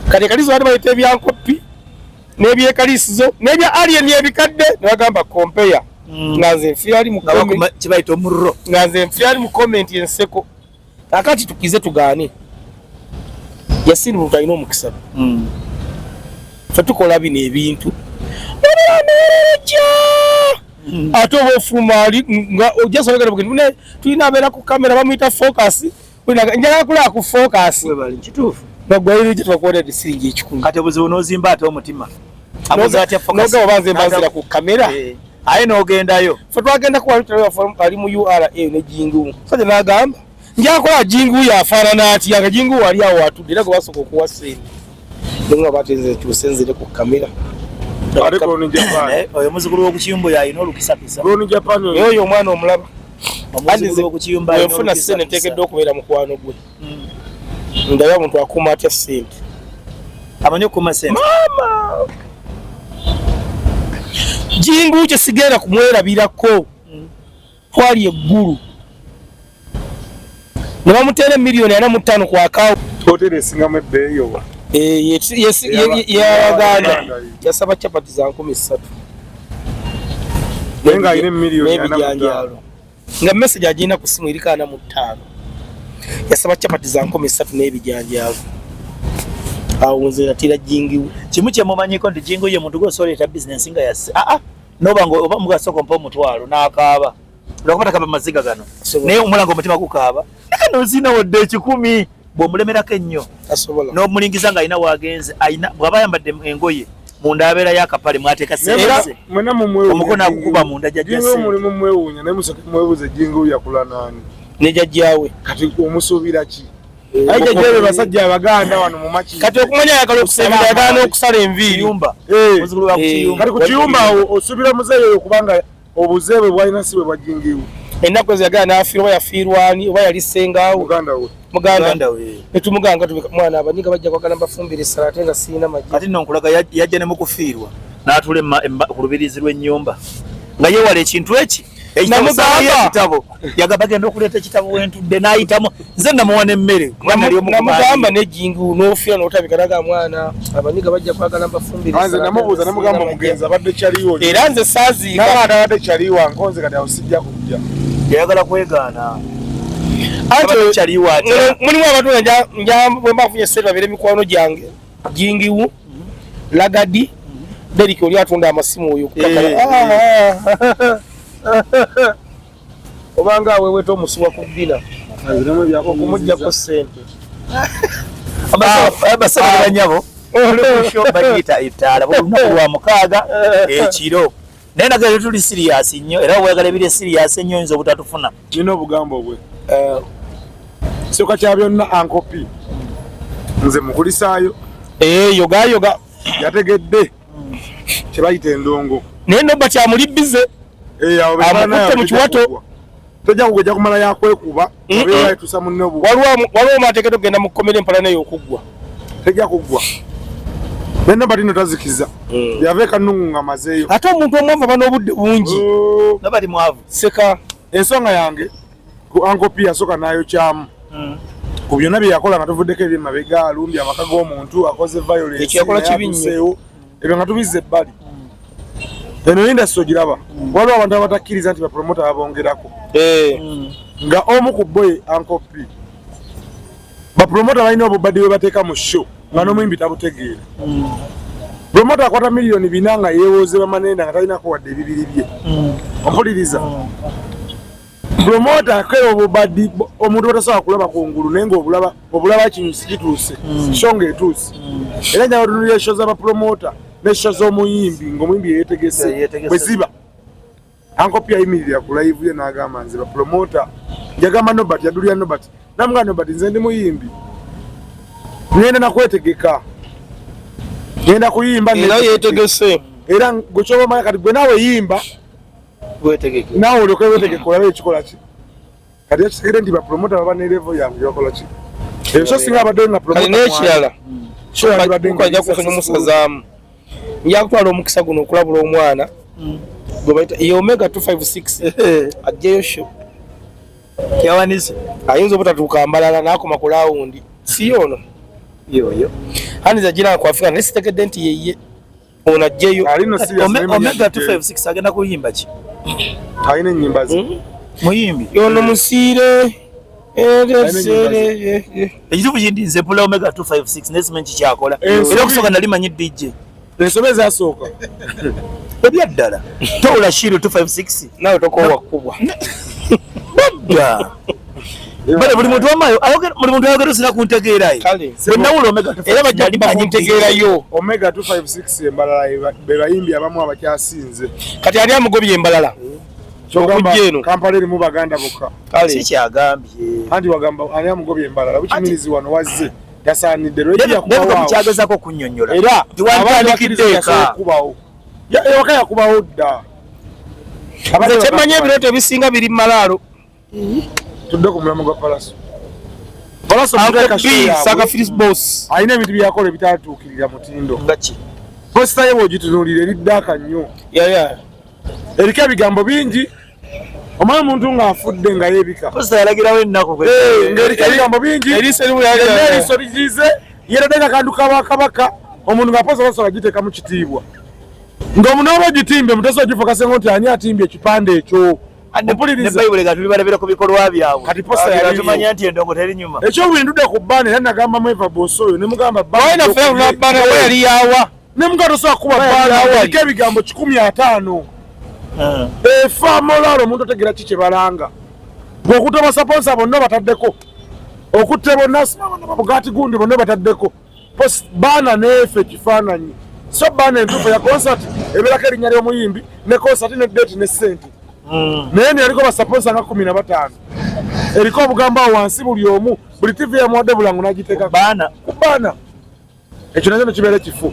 kati kalisi baali bayita ebyankopi n'ebyekalisizo n'ebya alien ebikadde ne bagamba kompeya nga nze nfiira kibayita omurro nga nze nfiira ali mu komenti enseko kakati tukize tugaane Yasini muntu alina omukisa. Ffe tukola bino ebintu. Ate oba ofuluma ali nga ojasobogera bugende tulina abeera ku kamera bamuyita focus njagala kulaba ku focus nagwaire kye twakuwona edisingi ekikumi kati obuzibu n'ozimba ate omutima noga obanze mbanzira ku kamera aye n'ogendayo ffe twagenda ali mu URA ne Jingu sajja n'agamba njakola Jingu yafaanana atya nga Jingu wali awo atudde era gwe basooka okuwa sente nga batenze kyusenzire ku kamera oyo muzukulu w'okukiyumba yalina olukisapisa oyo omwana omulaba ofuna sente nteekeddwa okubeera mukwano gwe ndaye omuntu akuuma atya sente amanyi okuuma sente Jingu kye sigenda kumwerabirako twali eggulu ne bamuteera $45,000 ku akawunti hoteri esingamu ebbeeyo yabaganda yasaba chapati za 3,000 nenga ine milioni nga message agina ku simu eri 45 yasaba chapati za 3,000 n'ebijanjalo awo nze natira Jingu kimu kye mumanyiko ndi Jingu ye muntu gwosoleta business nga yase noba ngo oba mugasoko mpa omutwalo n'akaaba lwakubata kaba maziga gano naye omulango omutima gukaaba kano zina wadde 10 bw'omulemerako ennyo n'omulingiza nga alina waagenze bw'aba ayambadde engoye munda abeera y'akapale mwateeka sente omukono agukuba munda mulimu mwewuunya naye mwebuuze Jingu yakula nani ne jjajjaawe kati omusuubira ki ayi jjajjaawe basajja abaganda wano mu maki kati okumanya ayagala okusembera ayagala n'okusala enviiri kati ku kiyumba osuubira muzeeyo oyo kubanga obuze bwe bwalina si bwe bwa Jingu ennaku ezo yagala n'afiirwa oba yafiirwani oba yali ssengaawo muganda we netumuganga mwana abanyiga bajja kwagala mbafumbire essala ate nga sirina majja kati nno nkulaga yajja ne mu kufiirwa n'atula ku lubirizi lw'ennyumba nga yeewala ekintu eki ekitabo yagamba agenda okuleeta ekitabo wentudde n'ayitamu nze namuwa n'emmere namugamba ne Jingu n'ofiira n'otabikanaga mwana abanyiga bajja kwagala mbafumbire nze namubuuza namugamba mugenzi abadde kyaliwo era nze saaziika n'abantu abadde kyaliwo nkonze kati awo sijja kujja yayagala kwegaana mulimu abantu bwe mbafunye sente babeera emikwano gyange Jingu Lagadi Deriki oli atunda amasimu oyo obanga aweeweta omusuwa ku bbina okumuggyako sente abasabanyabo bagiyita ettaala olunaku lwa 6 ekiro naye nagale tuli sirias nnyo era wegala ebiri sirias ennyo oyinza obutatufuna nina obugambo bwe soka kya byonna ankopi nze mukulisaayo yoga yategedde kyebayita endongo naye nobba kyamuli bize amukutte mu kiwato tojja kugejja kumala yakwekuba abeerayitusa munne obu waliwo omwateekeddwa okugenda mu kkomera empala naye okuggwa tejja kuggwa naye nobba tino tazikiza yava ekanungu nga mazeeyo ate omuntu omwavu aba n'obudde bungi nobali mwavu seka ensonga yange ku ankopi yasooka n'ayokyamu ku byonna bye yakola nga tuvuddeko ebyemabega alumbye amaka g'omuntu akoze violence ebyo nga tubizza ebbali eno industry ogiraba waliwo abantu abatakkiriza nti bapromota babongerako nga omu ku boy ankopi bapromota balina obubadde bwe bateeka mu show nga n'omuyimbi tabutegeera promota akwata miliyoni 4 nga yeewooze bamanenda nga talinako wadde ebibiri bye ompuliriza promota akera obubadde omuntu batasobola kulaba kungulu naye ngaobulaba kinyusi kituuse sho ngaetuuse era njaga tunulira esho z'abapromota n'esho z'omuyimbi ng'omuyimbi yeetegese bwe ziba ankopi ayimirira ku live ye n'agamba nze bapromota njagamba Nobert yadulira Nobert namuga Nobert nze ndi muyimbi ngenda nakwetegeka ngenda kuyimba era yeetegese era gwe kyobamanya kati gwe naawe yimba naawe olyoke weetegeka olabe ekikola ki kati ekitegere nti bapromota baba ne level yange bakola ki ebyo so singa abadde nga promota n'ekirala ajja kufuna omusazaamu nja kutwala omukisa guno okulabula omwana gwe bayita ye Omega 256 ajjeyo sho kyawanise ayinza obutatuuka mbalala n'akoma ku laawundi si yono yoyo haniza gira ku Afrika naye sitegedde nti yeye ono ajjeyo Omega 256 agenda kuyimba ki alina ennyimba ze muyimbi yono musiire Ekitu kujindinze pula Omega 256 nesimenchi kyakola. Era okusoka nali manyi DJ. Ensomeza asooka. Ebya ddala. Tola Shiro 256 nawe tokowa kubwa. Badda. Bale buli muntu amayo ayogera sina kuntegeerayo. Benawulo Omega 256 era bajja kuntegeerayo. Omega 256 embalala be bayimbi abamu abakyasinze. Kati ali amugobye embalala. Kyogamba Kampala erimu baganda bokka. Si kyagambye. Andi wagamba ali amugobye embalala bukimirizi wano wazze. Yasaanidde lwejja kubawo. Kyagezako kunnyonnyola. Era tiwandikiddeeka. Ewaka yakubawo dda. Kyemmanyi ebirooto ebisinga biri malaalo. Tudde ku mulamwa gwa Palaso. Saka Phyllis Boss. Alina ebintu byakola ebitatuukirira mutindo. Ngaki? Posita ye bw'ogitunuulira eriddaaka nnyo. Eriko ebigambo bingi. Omwana omuntu ng'afudde nga yeebika. Posita yalagirawo ennaku. Ng'eriko ebigambo bingi. Eriiso ligize yeeredde nga kantu kabaka omuntu ng'apoza basobola giteeka mu kitiibwa. Ng'omuntu oba ogitimbe muteso ogifokasenga nti ani atimbye ekipande ekyo. Ne Bible gatuli balabira ku bikolwa byabwe. Kati posta yali tumanya nti endongo teri nyuma. Ekyo bwindudde ku bbane era nagamba mu Eva Bosoyo ne mugamba bbane. Wena fe na bbane we yali yawa. Ne mugato so akuba bbane eriko ebigambo 150. Efa molalo omuntu otegera ki kye balanga. Bw'okutta basponsa bonna bataddeko. Okutte bonna Bugatti gundi bonna bataddeko. Bbana neefe kifaananyi. So bbana entuufu ya concert ebeerako erinnya ly'omuyimbi ne concert ne date ne ssente. Naye yaliko basponsa nga 15. Eriko obugambo awo wansi buli omu buli TV yamuwadde bulango n'agiteeka baana. Ekyo nakyo nekibeera kifu.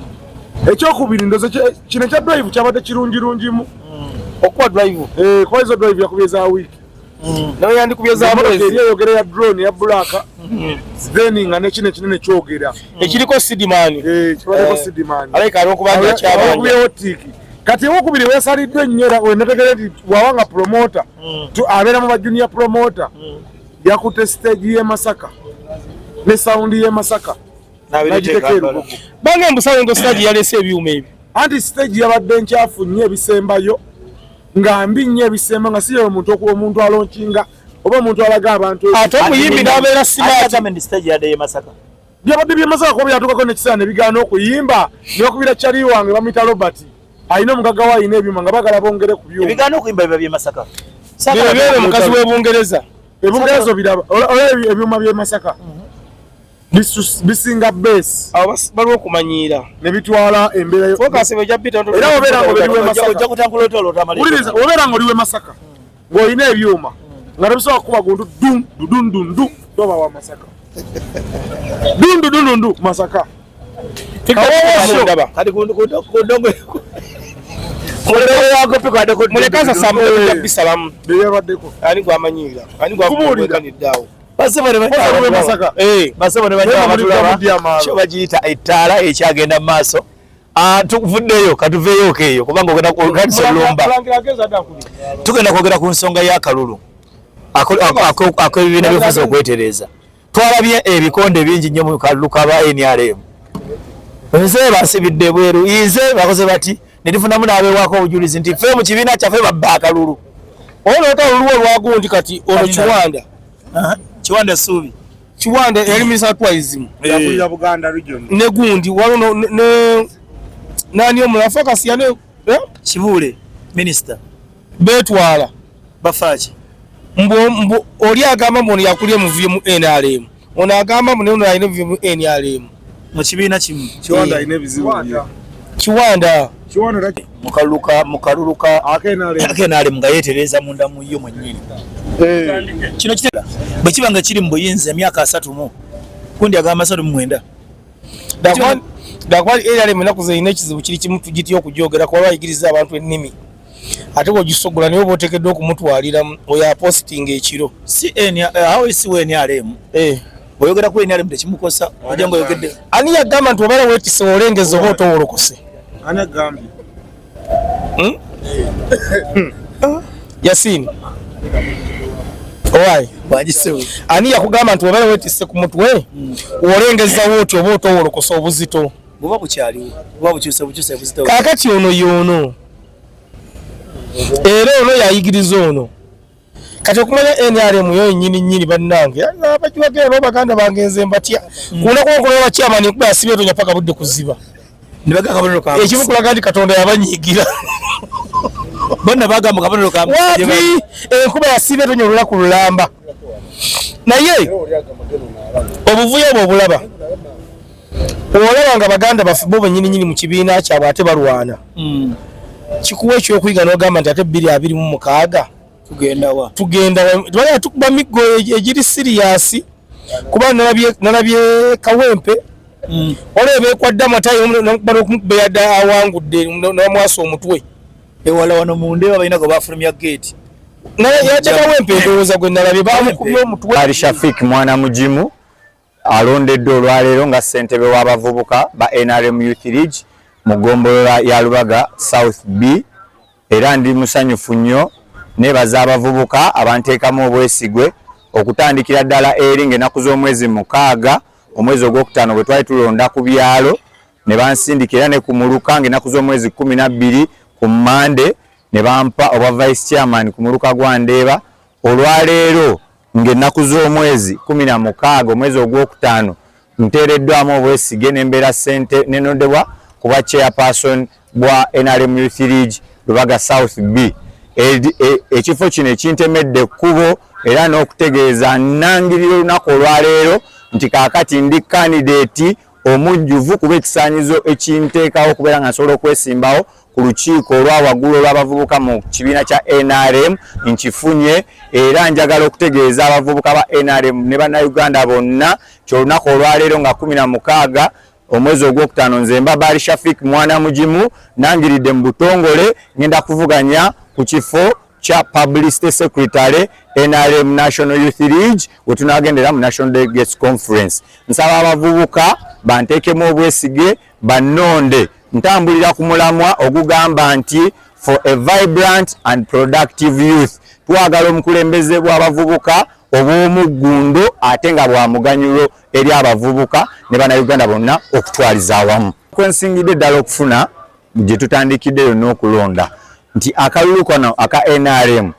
Ekyokubiri ndoze kino ekya drive kyabadde kirungirungimu. Okuwa drive? Kuba izo drive yakubye za weeki. Nawe yandikubye za mwezi. Eri eyogera ya drone ya black. Then nga nekine kinene kyogera. Ekiriko Sidimani. Kibaddeko Sidimani. Aleka alokubanga kyabanja. Okubyeo tiki. Kati wokubiri weesaliddwe nnyo era wenategera nti wawanga promoter abeera mu bajunior promoter yakutte stage y'e Masaka ne sound y'e Masaka n'agiteeka erugogo. Bange mbusawe ngo stage yalese ebyuma ebyo. Anti stage yabadde nkyafu nnyo ebisembayo nga mbi nnyo ebisemba nga siyo omuntu alonkinga oba omuntu alaga abantu. Ate omuyimbi n'abeera simaati. Stage yadde y'e Masaka. Byabadde by'e Masaka kuba byatuukako n'ekiseera ne bigaana okuyimba n'okubira kyali wange bamuyita Robert. Ayina omugaga wa ayina ebyuma nga bagala bongere ku byuma. Ebigaana okuyimba biba by'e Masaka. Byebeere mukazi w'Ebungereza. Ebungereza biraba. Olaba ebyuma by'e Masaka. Bisinga base. Abo baliwo okumanyiira. Ne bitwala embeera yo. Focus bwe jabita ndo. Era obeera ngo biriwe Masaka. Ojja kutangula otolo tamali. Uliriza obeera ngo liwe Masaka. Ng'olina ebyuma. Nga tebisobola kuba gundu dum toba wa Masaka. Dum Masaka. Kati kundongo. Mulekaza samu bisalamu. Beyabaddeko. Ani gwamanyiira. Ani gwakubuliddawo. Basebone Masaka. Basebone bajja kyo bagiyita ettaala ekyagenda mu maaso. Tuvuddeyo katuveeyo keeyo kubanga ogenda kukanisa olumba. Tugenda kwogera ku nsonga y'akalulu. Ak'ebibiina by'ofuzi okwetereza. Twalabye ebikonde bingi nnyo mu kalulu kaba NRM. Nze basibidde bweru ize bakoze bati nedifunamu n'abeewako obujulizi nti ffe mu kibiina kyaffe babba akalulu. Ono olulwo olwagundi kati ono Kiwanda. Kiwanda Suubi. Kiwanda yali minister tourism. Yakulira Buganda region. Ne gundi wano ne nani omula focus yane Kibuule minister. Betwala. Bafachi. Mbo oli agamba mbono yakulye mu VM NRM. Ono agamba mbono ono ayine VM NRM. Mu kibiina kimu. Kiwanda ayine bizibu. Kiwanda mukaluluka akenale nga yetereza munda mu yo mwennyini. Kino kitera bwe kibanga kiri mu buyinza emyaka 3 mu kundi agamba 39. Dakwali era lemena kuzaine ekizibu kiri kimu tugitiyo okujogera kwa bayigiriza abantu ennimi. Ate bw'ogisogola niwe bw'oteekeddwa okumutwalira oya posting ekiro. Si awo isi NRM. Oyogera ku NRM tekimukosa ojja ngo yogedde. Ani yagamba nti obala weetise olengeze oba otowolokose. Ani agambye? Yasini. Owai. Bagisewe. Ani yakugamba nti obala weetise ku mutwe olengeza wooti oba otowolokose obuzito. Buba bukyaliwo. Buba bukyuse obuzito. Kaakati ono yono. Era ono yayigiriza ono. kati okumanya NRM yo nyini bannange abakiwagera baganda bangenze mbatya kuna kokola wa chairman kuba asibe tonya paka budde kuziba nibaga kabonero ka ekimu kulaga ndi Katonda yabanyigira bonna bagamba kabonero ka kuba asibe tonya olulaku lulamba naye obuvuyo obulaba olaba nga baganda bafubo nyini mu kibiina kyabwe ate balwana kikuwe ekyokuyiga n'ogamba nti ate 2026 tugenda tubaya tukuba migo ejiri serious kuba nalabye Kawempe olebe kwa dama tayo n'okubala okumubeyada awangudde n'amwaso omutwe ewala wano munde abayina go bafulumya gate yadde Kawempe ndowooza gwe nalabye bamukubye omutwe Ali Shafik mwana mujimu alondeddwa olwaleero nga ssentebe w'abavubuka ba NRM Youth League mu ggombolola ya Lubaga South B era ndi musanyufu nnyo nebaza abavubuka abanteekamu obwesigwe okutandikira ddala eri ng'ennaku z'omwezi 6 omwezi ogwokutaano bwe twali tulonda ku byalo ne bansindikira ne ku Muluka ng'ennaku z'omwezi 12 ku Mande ne bampa obwa vice chairman ku Muluka gwa Ndeeba olwaleero ng'ennaku z'omwezi 16 omwezi ogwokutaano nteereddwamu obwesige n'embeera ssente nenondebwa ku bwa chairperson bwa NRM Youth League Lubaga South B ekifo kino ekintemedde ekkubo era n'okutegeeza nnangirira olunaku olwaleero nti kaakati ndi candidate omujjuvu kuba ekisaanyizo ekinteekawo okubeera nga nsobola okwesimbawo ku lukiiko olwa waggulu olw'abavubuka mu kibiina kya NRM nkifunye era njagala okutegeeza abavubuka ba NRM ne bannayuganda bonna kyolunaku olwaleero nga 16 omwezi ogwokutaano nze mbaba Ali Shafik mwana mujimu nangiridde mu butongole ngenda kuvuganya ku kifo kya publicity secretary NRM National Youth League we tunagendera mu National Delegates Conference nsaba abavubuka banteekemu obwesige bannonde ntambulira ku mulamwa ogugamba nti for a vibrant and productive youth twagala omukulembeze bw'abavubuka obw'omuggundo ate nga bwa muganyulo eri abavubuka ne bannayuganda bonna okutwaliza awamu kwensingidde ddala okufuna gye tutandikiddeyo n'okulonda nti akalulu kano aka NRM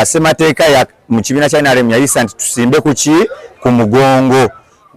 semateeka ya mu kibiina kya NRM yayisa nti tusimbe ku mugongo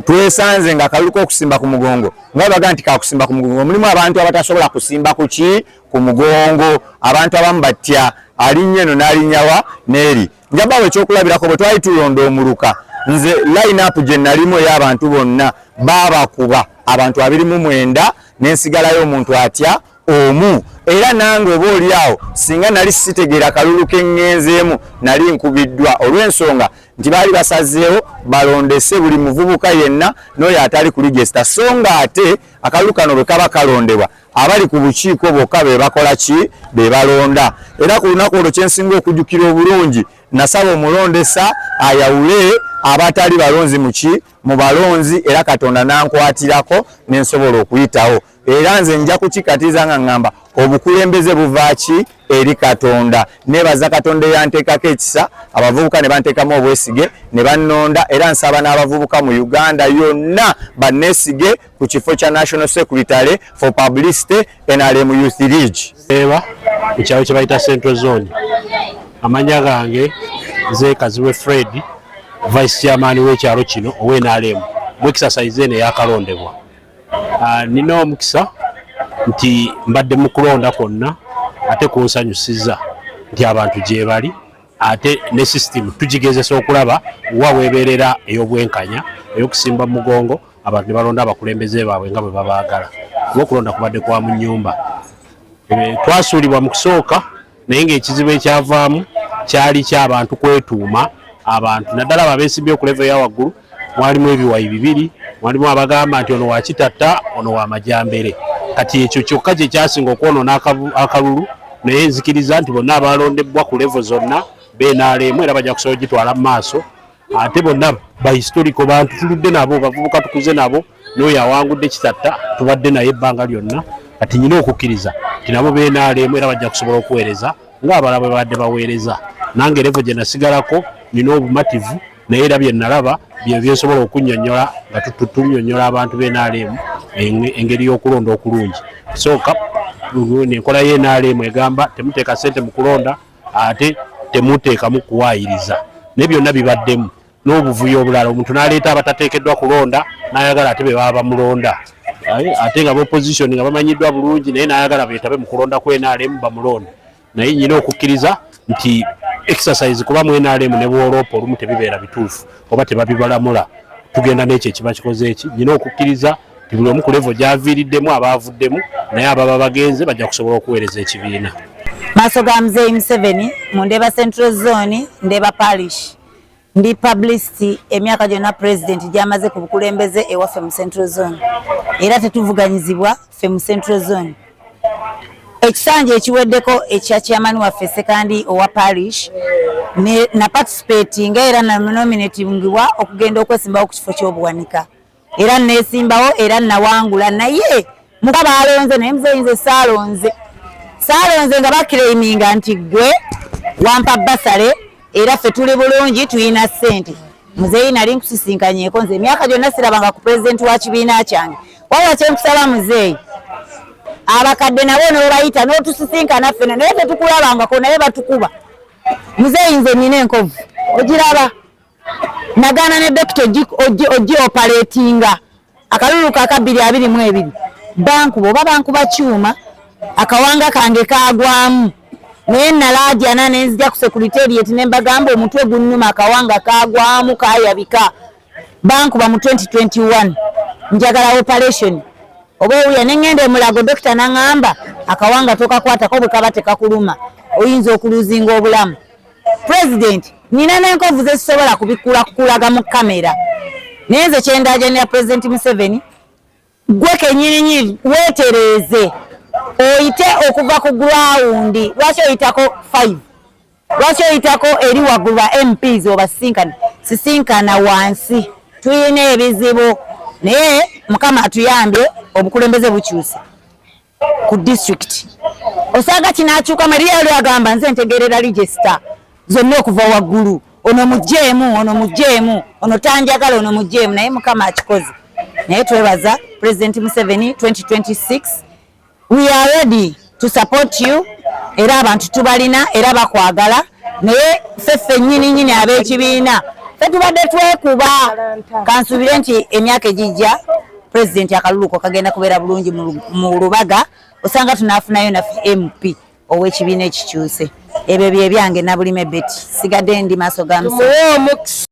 twesanze nga akalulu k'okusimba ku mugongo nga baga nti kakusimba ku mugongo mulimu abantu abatasobola kusimba ku mugongo abantu abamu batya alinnye eno n'alinnyawa n'eri njabawo ekyokulabirako bwe twali tulonda omuluka nze line up gye nalimu ey'abantu bonna baabakuba abantu 29 n'ensigalayo omuntu atya omu era nange oba oliawo singa nali sitegeera kalulu keŋŋenzeemu nali nkubiddwa olw'ensonga nti baali basazeewo balondese buli muvubuka yenna n'oyo atali ku register so nga ate akalulu kano bwe kaba kalondebwa abali ku bukiiko bokka be bakola ki be balonda era ku lunaku olwo kyensinga okujjukira obulungi nasaba omulondesa ayawule abatali balonzi mu balonzi era Katonda nankwatirako nensobola okuyitawo era nze nja kukikatiza nga ngamba obukulembeze buvaaki eri Katonda nebaza Katonda yanteekako ekisa abavubuka ne banteekamu obwesige ne bannonda era nsaba n'abavubuka mu Uganda yonna banneesige ku kifo kya National Secretary for Publicity NRM Youth League eba mu kyalo kye bayita Central Zone amanya gange nze Kaziwe Fred vice chairman w'ekyalo kino ow'NRM mu exercise eno eyakalondebwa nina omukisa nti mbadde mu kulonda kwonna ate kunsanyusiza nti abantu gye bali ate ne system tugigezesa okulaba wa weeberera ey'obwenkanya ey'okusimba mugongo abantu ne balonda abakulembeze baabwe nga bwe babaagala kuba okulonda kubadde kwa mu nnyumba twasuulibwa mu kusooka naye ng'ekizibu ekyavaamu kyali ky'abantu kwetuuma abantu naddala abo abeesimbye ku level ya waggulu mwalimu ebiwayi 2 mwalimu abagamba nti ono wa kitatta ono wa majambere kati ekyo kyokka kye kyasinga okwonoona akalulu naye nzikiriza nti bonna abalondebwa ku level zonna BNRM era bajja kusobola gitwala mu maaso ate bonna bahistoriko bantu tuludde nabo bavubuka tukuze nabo n'oyo awangudde kitatta tubadde naye ebbanga lyonna kati nyina okukkiriza nti nabo BNRM era bajja kusobola okuweereza ng'abalala bwe badde baweereza nange level gye nasigalako nina obumativu naye era bye nalaba bye byensobola okunnyonnyola nga tunyonnyola abantu b'NRM engeri y'okulonda okulungi kusooka enkola y'NRM egamba temuteeka ssente mu kulonda ate temuteekamu kuwaayiriza naye byonna bibaddemu n'obuvuyo obulala omuntu n'aleeta abatateekeddwa kulonda n'ayagala ate be baba bamulonda ate nga opposition nga bamanyiddwa bulungi naye n'ayagala beetabe mu kulonda ku NRM bamulonda naye nyina okukkiriza nti exercise kuba mu NRM ne bwoloopa olumu tebibeera bituufu oba tebabibalamula tugenda n'ekyo ekiba kikoze eki nyina okukkiriza ti buli omu ku level gy'aviiriddemu abaavuddemu naye ababa bagenze bajja kusobola okuweereza ekibiina. Maaso ga Muzeeyi Museveni mu Ndeeba Central Zone Ndeeba Parish ndi publicity emyaka gyonna president gy'amaze ku bukulembeze ewaffe mu Central Zone era tetuvuganyizibwa ffe mu Central Zone. Ekisanja ekiweddeko ekya chairman waffe sekandi owa parish na participating era na nominatingibwa okugenda okwesimbawo ku kifo ky'obuwanika era nesimbawo era nawangula naye mukaba alonze naye Muzeeyi nze saalonze nga bakiraiminga nti gwe wampa basale era ffe tuli bulungi tuyina ssente. Muzeeyi nali nkusisinkanyeko nze emyaka gyonna sirabanga ku president wa kibiina kyange wabula kyenkusaba Muzeeyi abakadde nabo n'obayita n'otusisinkana ffena naye tetukulabangako naye batukuba. Muzeeyi nze nina enkovu ogiraba nagaana ne dokita ogiopaletinga akalulu ka 222 bankuba oba bankuba kyuma akawanga kange kagwamu naye nalaajana nenzija ku secretariat ne mbagamba omutwe gunnuma akawanga kagwamu kayabika bankuba mu 2021 njagala operation oba owuya nengenda emulago dokita naŋŋamba akawanga tokakwatako bwe kaba tekakuluma oyinza okuluzinga obulamu. President nina n'enkovu ze sisobola kubikulaga mu kamera naye nze kyendaajanira President Museveni gwe kennyininyini weetereeze oyite okuva ku ground. Lwaki oyitako 5? Lwaki oyitako eri waggulu ba MPs oba sisinkana wansi? Tuyina ebizibu naye Mukama atuyambye obukulembeze bukyuse ku district. Osanga kinakyuka Maria agamba nze ntegerera register zonna okuva waggulu ono mujjeemu ono tanjagala ono mujjeemu naye Mukama akikoze naye twebaza President Museveni 2026 we are ready to support you era abantu tubalina era bakwagala naye ffeffe nnyini ab'ekibiina ffe tubadde twekuba kansubire nti emyaka egijja President akaluluko kagenda kubeera bulungi mu Lubaga osanga tunaafunayo naffe MP ow'ekibiina ekikyuse ebyo bye byange na bulime beti sigadde ndi maaso ga Musa.